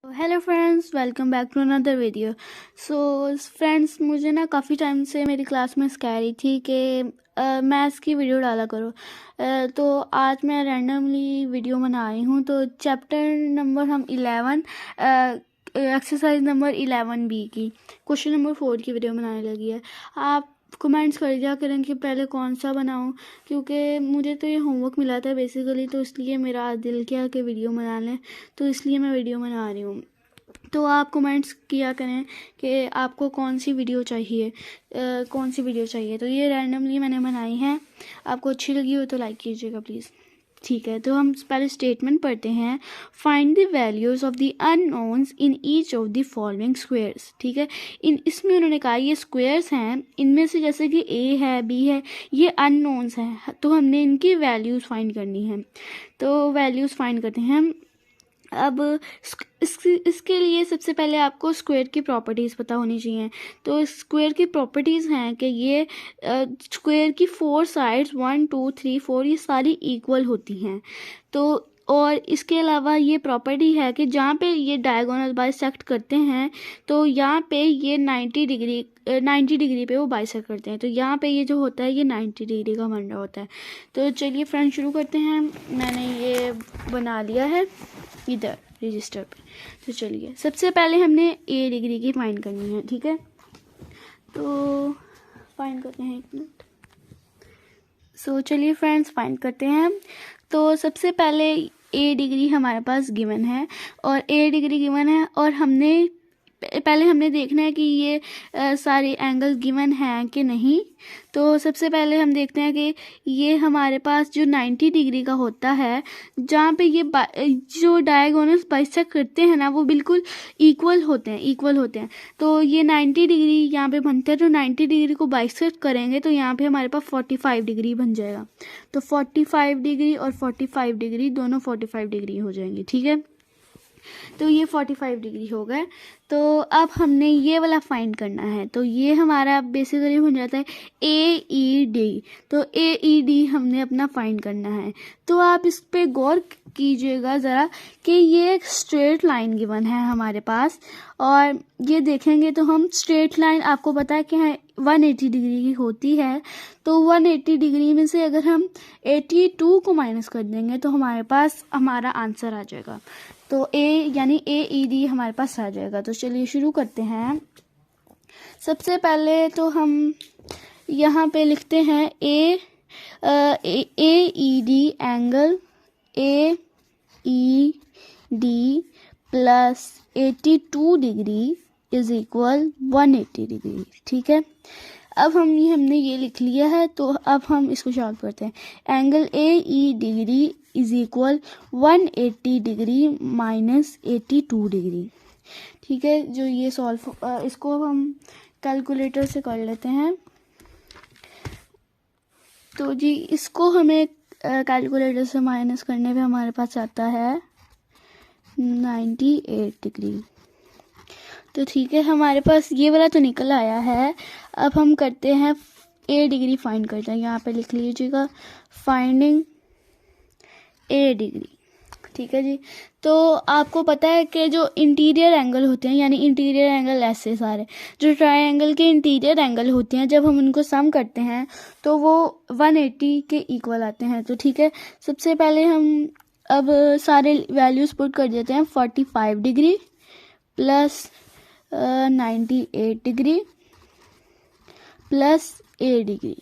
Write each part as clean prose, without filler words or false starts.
Hello friends, welcome back to another video. So friends, मुझे ना काफ़ी टाइम से मेरी क्लास में कह रही थी कि मैथ्स की वीडियो डाला करो। तो आज मैं रैंडमली वीडियो बना रही हूँ। तो चैप्टर नंबर हम 11 एक्सरसाइज नंबर 11B की क्वेश्चन नंबर 4 की वीडियो बनाने लगी है। आप कमेंट्स कर दिया करें कि पहले कौन सा बनाऊं, क्योंकि मुझे तो ये होमवर्क मिला था बेसिकली, तो इसलिए मेरा आज दिल किया कि वीडियो बना लें, तो इसलिए मैं वीडियो बना रही हूँ। तो आप कमेंट्स किया करें कि आपको कौन सी वीडियो चाहिए, तो ये रैंडमली मैंने बनाई है। आपको अच्छी लगी हो तो लाइक कीजिएगा प्लीज़। ठीक है, तो हम पहले स्टेटमेंट पढ़ते हैं। Find the values of the unknowns in each of the following squares. ठीक है, इसमें उन्होंने कहा ये स्क्वेयर्स हैं, इनमें से जैसे कि ए है, बी है, ये अननोन्स हैं, तो हमने इनकी वैल्यूज़ फाइंड करनी है। तो वैल्यूज़ फाइंड करते हैं हम। अब इसके लिए सबसे पहले आपको स्क्वायर की प्रॉपर्टीज़ पता होनी चाहिए। तो स्क्वायर की प्रॉपर्टीज़ हैं कि ये स्क्वायर की 4 साइड्स 1 2 3 4 ये सारी इक्वल होती हैं। तो और इसके अलावा ये प्रॉपर्टी है कि जहाँ पे ये डायगोनल बाइसेक्ट करते हैं तो यहाँ पे ये 90 डिग्री पे वो बाइसेक्ट करते हैं। तो यहाँ पे ये जो होता है ये 90 डिग्री का बन रहा होता है। तो चलिए फ्रेंड शुरू करते हैं। मैंने ये बना लिया है इधर रजिस्टर पे। तो चलिए सबसे पहले हमने ए डिग्री की फाइंड करनी है। ठीक है, तो फाइंड करते हैं, 1 मिनट। सो चलिए फ्रेंड्स फाइंड करते हैं। तो सबसे पहले ए डिग्री हमारे पास गिवन है, और ए डिग्री गिवन है, और पहले हमने देखना है कि ये सारे एंगल गिवन हैं कि नहीं। तो सबसे पहले हम देखते हैं कि ये हमारे पास जो 90 डिग्री का होता है, जहाँ पे ये जो डायगोनल्स बाइसेक्ट करते हैं ना, वो बिल्कुल इक्वल होते हैं। तो ये 90 डिग्री यहाँ पे बनते हैं, तो 90 डिग्री को बाइसेक्ट करेंगे तो यहाँ पे हमारे पास 45 डिग्री बन जाएगा। तो 45 डिग्री और 45 डिग्री दोनों 45 डिग्री हो जाएंगे। ठीक है, तो ये 45 डिग्री हो गए। तो अब हमने ये वाला फाइंड करना है। तो ये हमारा बेसिकली हो जाता है AED। तो AED हमने अपना फाइंड करना है। तो आप इस पे गौर कीजिएगा ज़रा कि ये एक स्ट्रेट लाइन गिवन है हमारे पास, और ये देखेंगे तो हम स्ट्रेट लाइन, आपको पता है कि 180 डिग्री की होती है। तो 180 डिग्री में से अगर हम 82 को माइनस कर देंगे तो हमारे पास हमारा आंसर आ जाएगा। तो यानी AED हमारे पास आ जाएगा। तो चलिए शुरू करते हैं। सबसे पहले तो हम यहाँ पे लिखते हैं AED angle AED plus 82 degree is equal 180 degree. ठीक है, अब हमने ये लिख लिया है। तो अब हम इसको सॉल्व करते हैं। Angle AE degree is equal 180 degree minus 82 degree. ठीक है, जो ये इसको हम कैलकुलेटर से कर लेते हैं। तो जी इसको हमें कैलकुलेटर से माइनस करने पे हमारे पास आता है 98 डिग्री। तो ठीक है, हमारे पास ये वाला तो निकल आया है। अब हम करते हैं A डिग्री फाइंड करते हैं। यहाँ पे लिख लीजिएगा फाइंडिंग A डिग्री। ठीक है जी, तो आपको पता है कि जो इंटीरियर एंगल होते हैं, यानी इंटीरियर एंगल ऐसे सारे जो ट्रायंगल के इंटीरियर एंगल होते हैं, जब हम उनको सम करते हैं तो वो 180 के इक्वल आते हैं। तो ठीक है, सबसे पहले हम अब सारे वैल्यूज़ पुट कर देते हैं। 45 degree plus 98 degree plus A degree.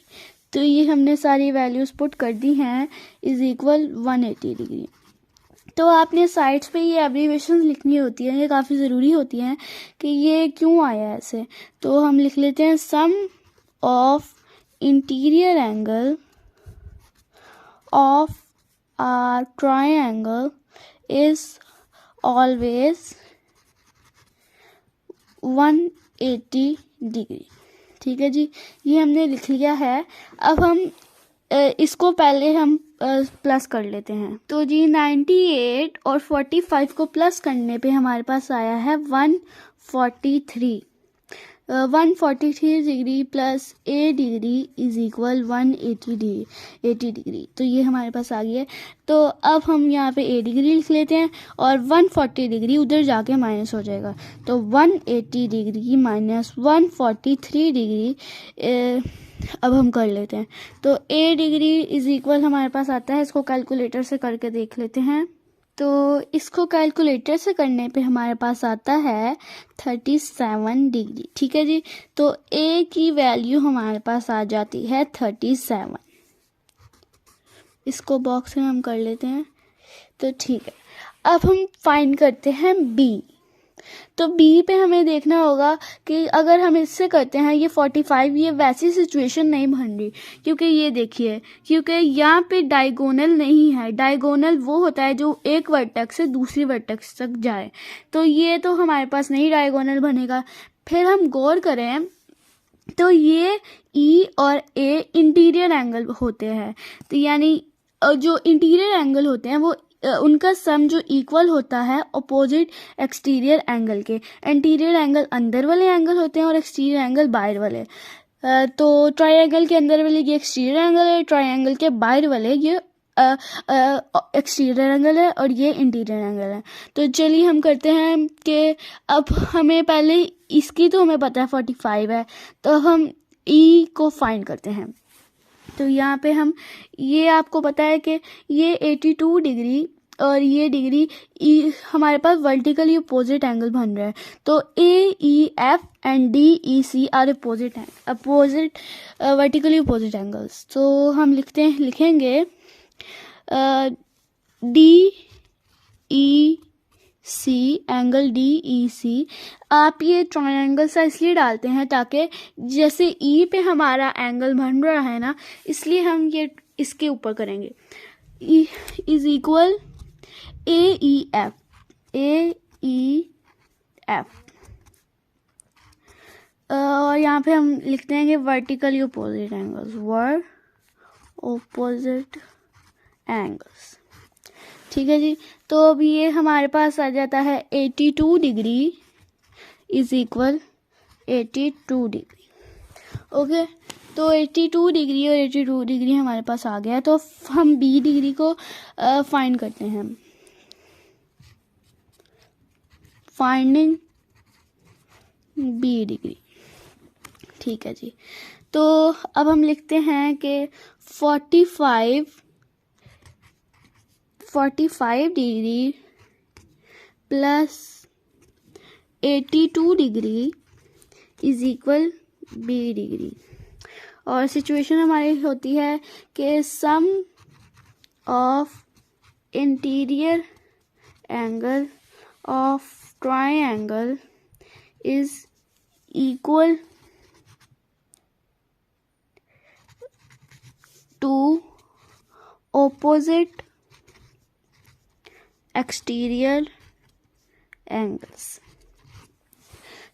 तो ये हमने सारी वैल्यूज़ पुट कर दी हैं, इज इक्वल 180 डिग्री। तो आपने साइड्स पे ये एब्रीविएशन लिखनी होती है, ये काफ़ी ज़रूरी होती हैं कि ये क्यों आया ऐसे। तो हम लिख लेते हैं sum of interior angle of are triangle is always 180 degree. ठीक है जी, ये हमने लिख लिया है। अब हम इसको पहले हम प्लस कर लेते हैं। तो जी 98 और 45 को प्लस करने पे हमारे पास आया है 143। 143 degree plus A degree is equal 180 degree. तो ये हमारे पास आ गया है। तो अब हम यहाँ पे ए डिग्री लिख लेते हैं और 140 डिग्री उधर जाके माइनस हो जाएगा। तो 180 डिग्री माइनस 143 डिग्री अब हम कर लेते हैं। तो ए डिग्री इज इक्वल हमारे पास आता है, इसको कैलकुलेटर से करके देख लेते हैं। तो इसको कैलकुलेटर से करने पे हमारे पास आता है 37 डिग्री। ठीक है जी। तो ए की वैल्यू हमारे पास आ जाती है 37। इसको बॉक्स में हम कर लेते हैं। तो ठीक है, अब हम फाइंड करते हैं बी। तो बी पे हमें देखना होगा कि अगर हम इससे करते हैं ये 45, ये वैसी सिचुएशन नहीं बन रही, क्योंकि ये देखिए, क्योंकि यहाँ पे डायगोनल नहीं है। डायगोनल वो होता है जो एक वर्टेक्स से दूसरी वर्टेक्स तक जाए, तो ये तो हमारे पास नहीं डायगोनल बनेगा। फिर हम गौर करें तो ये ई और ए इंटीरियर एंगल होते हैं। तो यानी जो इंटीरियर एंगल होते हैं वो उनका सम जो इक्वल होता है अपोजिट एक्सटीरियर एंगल के। इंटीरियर एंगल अंदर वाले एंगल होते हैं और एक्सटीरियर एंगल बाहर वाले। तो ट्रायंगल के अंदर वाले ये एक्सटीरियर एंगल है, ट्रायंगल के बाहर वाले ये एक्सटीरियर एंगल है और ये इंटीरियर एंगल है। तो चलिए हम करते हैं कि अब हमें पहले इसकी तो हमें पता है 45 है, तो हम ई को फाइंड करते हैं। तो यहाँ पे हम, ये आपको पता है कि ये 82 डिग्री और ये डिग्री ई हमारे पास वर्टिकली अपोजिट एंगल बन रहा है। तो A E F and D E C are opposite vertically opposite angles. तो हम लिखेंगे D E C, angle D E C. आप ये ट्रायंगल सा इसलिए डालते हैं ताकि जैसे ई पे हमारा एंगल बन रहा है ना, इसलिए हम ये इसके ऊपर करेंगे। E is equal A E F, A E F. और यहाँ पे हम लिखते हैं कि vertically opposite angles, opposite angles. ठीक है जी। तो अब ये हमारे पास आ जाता है 82 degree is equal 82 degree. Okay, तो 82 डिग्री और 82 डिग्री हमारे पास आ गया। तो हम बी डिग्री को फाइंड करते हैं। Finding B degree. ठीक है जी। तो अब हम लिखते हैं कि 45 degree plus 82 degree is equal B degree. और सिचुएशन हमारी होती है कि sum of interior angle of triangle is equal to opposite exterior angles.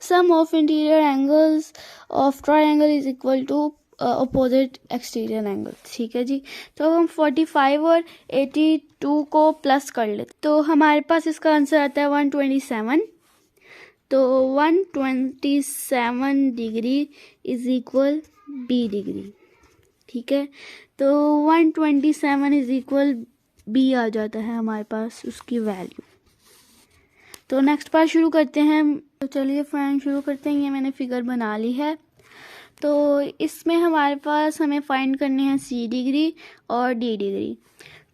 Sum of interior angles of triangle is equal to opposite exterior angle। ठीक है जी। तो हम 45 और 82 को प्लस कर लेते, तो हमारे पास इसका आंसर आता है 127। तो 127 degree is equal B degree. ठीक है, तो 127 इज इक्वल बी आ जाता है हमारे पास उसकी वैल्यू। तो नेक्स्ट पार्ट शुरू करते हैं। तो चलिए फ्रेंड शुरू करते हैं। ये मैंने फिगर बना ली है। तो इसमें हमारे पास हमें फाइंड करने हैं सी डिग्री और डी डिग्री।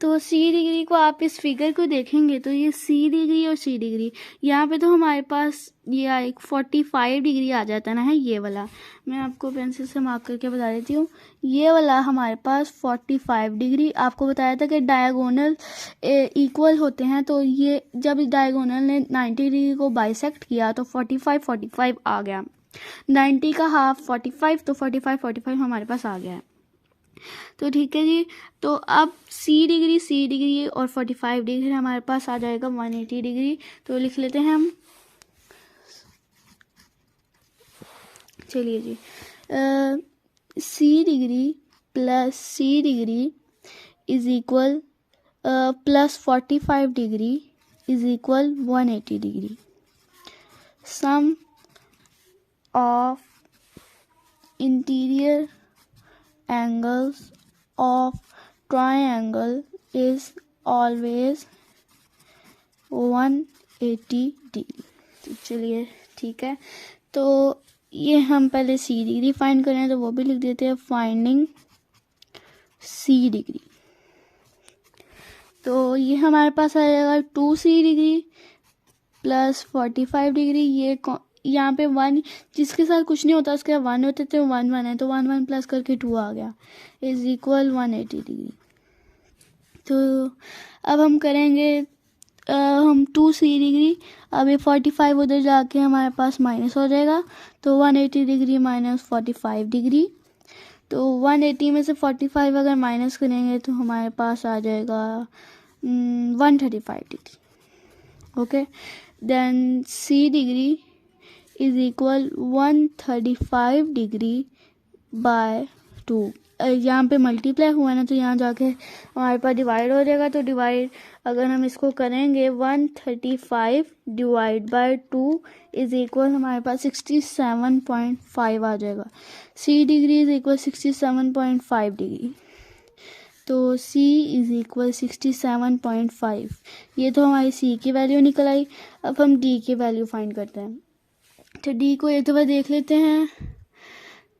तो सी डिग्री को आप इस फिगर को देखेंगे तो ये सी डिग्री और सी डिग्री, यहाँ पे तो हमारे पास ये एक 45 डिग्री आ जाता ना है, ये वाला मैं आपको पेंसिल से मार्क करके बता देती हूँ। ये वाला हमारे पास 45 डिग्री, आपको बताया था कि डायगोनल इक्वल होते हैं। तो ये जब डायगोनल ने 90 डिग्री को बाइसेक्ट किया तो 45 आ गया। 90 का हाफ 45, तो 45 हमारे पास आ गया है। तो ठीक है जी। तो अब सी डिग्री और 45 डिग्री हमारे पास आ जाएगा 180 डिग्री। तो लिख लेते हैं हम। चलिए जी, C degree plus C degree is equal plus 45 degree is equal 180 degree. Sum of interior angles of triangle is always 180 degree. तो चलिए ठीक है, तो ये हम पहले सी डिग्री फाइंड करें, तो वो भी लिख देते हैं फाइंडिंग सी डिग्री। तो ये हमारे पास आ जाएगा 2c डिग्री प्लस 45 डिग्री। ये यहाँ पे 1 जिसके साथ कुछ नहीं होता उसके 1 होते थे, 1 1 है तो 1 1 प्लस करके 2 आ गया, इज इक्वल 180 डिग्री। तो अब हम करेंगे हम 2c डिग्री, अब ये 45 उधर जाके हमारे पास माइनस हो जाएगा, तो 180 डिग्री माइनस 45 डिग्री। तो 180 में से 45 अगर माइनस करेंगे तो हमारे पास आ जाएगा 135 degree. Okay, then C degree is equal 135 degree by 2। यहाँ पे मल्टीप्लाई हुआ है ना, तो यहाँ जाके हमारे पास डिवाइड हो जाएगा। तो डिवाइड अगर हम इसको करेंगे 135 डिवाइड बाय 2 इज इक्वल हमारे पास 67.5 आ जाएगा। सी डिग्री इज इक्वल 67.5 डिग्री। तो C इज इक्वल 67.5। ये तो हमारी C की वैल्यू निकल आई। अब हम D की वैल्यू फाइंड करते हैं। तो D को एक दफ़ा देख लेते हैं।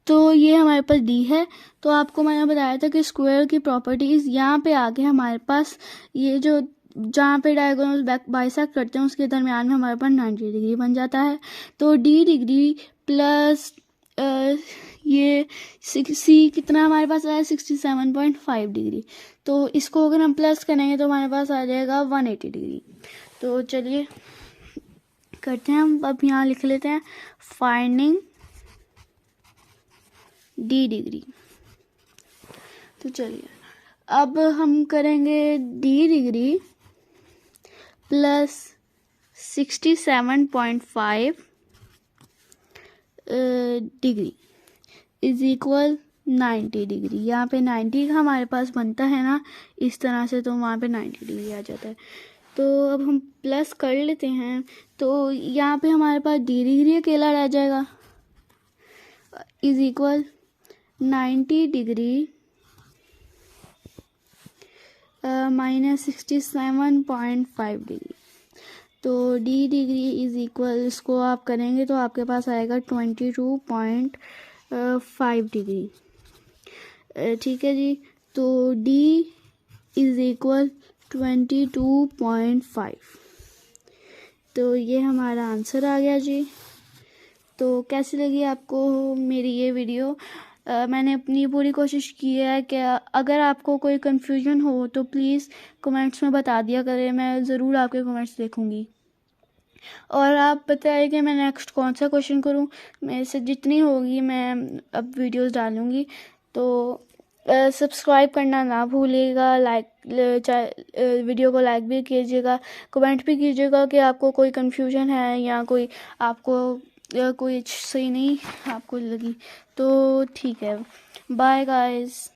तो ये हमारे पास D है। तो आपको मैंने बताया था कि स्क्वायर की प्रॉपर्टीज़ यहाँ पे आके हमारे पास ये जो जहाँ पे डायगोनल बाइसेक्ट करते हैं उसके दरमियान में हमारे पास 90 डिग्री बन जाता है। तो D डिग्री प्लस ये सी कितना हमारे पास आया 67.5 डिग्री। तो इसको अगर हम प्लस करेंगे तो हमारे पास आ जाएगा 180 डिग्री। तो चलिए करते हैं हम, अब यहाँ लिख लेते हैं फाइंडिंग डी डिग्री। तो चलिए अब हम करेंगे D degree plus 67.5 degree is equal 90 degree. यहाँ पे 90 का हमारे पास बनता है ना इस तरह से, तो वहाँ पे 90 डिग्री आ जाता है। तो अब हम प्लस कर लेते हैं, तो यहाँ पे हमारे पास डी डिग्री अकेला रह जाएगा is equal 90 degree minus 67.5 degree. तो डी डिग्री इज इक्वल, इसको आप करेंगे तो आपके पास आएगा 22.5 डिग्री। ठीक है जी, तो D इज इक्वल 22.5। तो ये हमारा आंसर आ गया जी। तो कैसी लगी आपको मेरी ये वीडियो? मैंने अपनी पूरी कोशिश की है कि अगर आपको कोई कन्फ्यूजन हो तो प्लीज़ कमेंट्स में बता दिया करें, मैं ज़रूर आपके कमेंट्स देखूँगी। और आप बताइए कि मैं नेक्स्ट कौन सा क्वेश्चन करूं। मेरे से जितनी होगी मैं अब वीडियोस डालूंगी। तो सब्सक्राइब करना ना भूलिएगा, वीडियो को लाइक भी कीजिएगा, कमेंट भी कीजिएगा कि आपको कोई कन्फ्यूजन है या कोई आपको कोई सही नहीं आपको लगी तो ठीक है। Bye guys.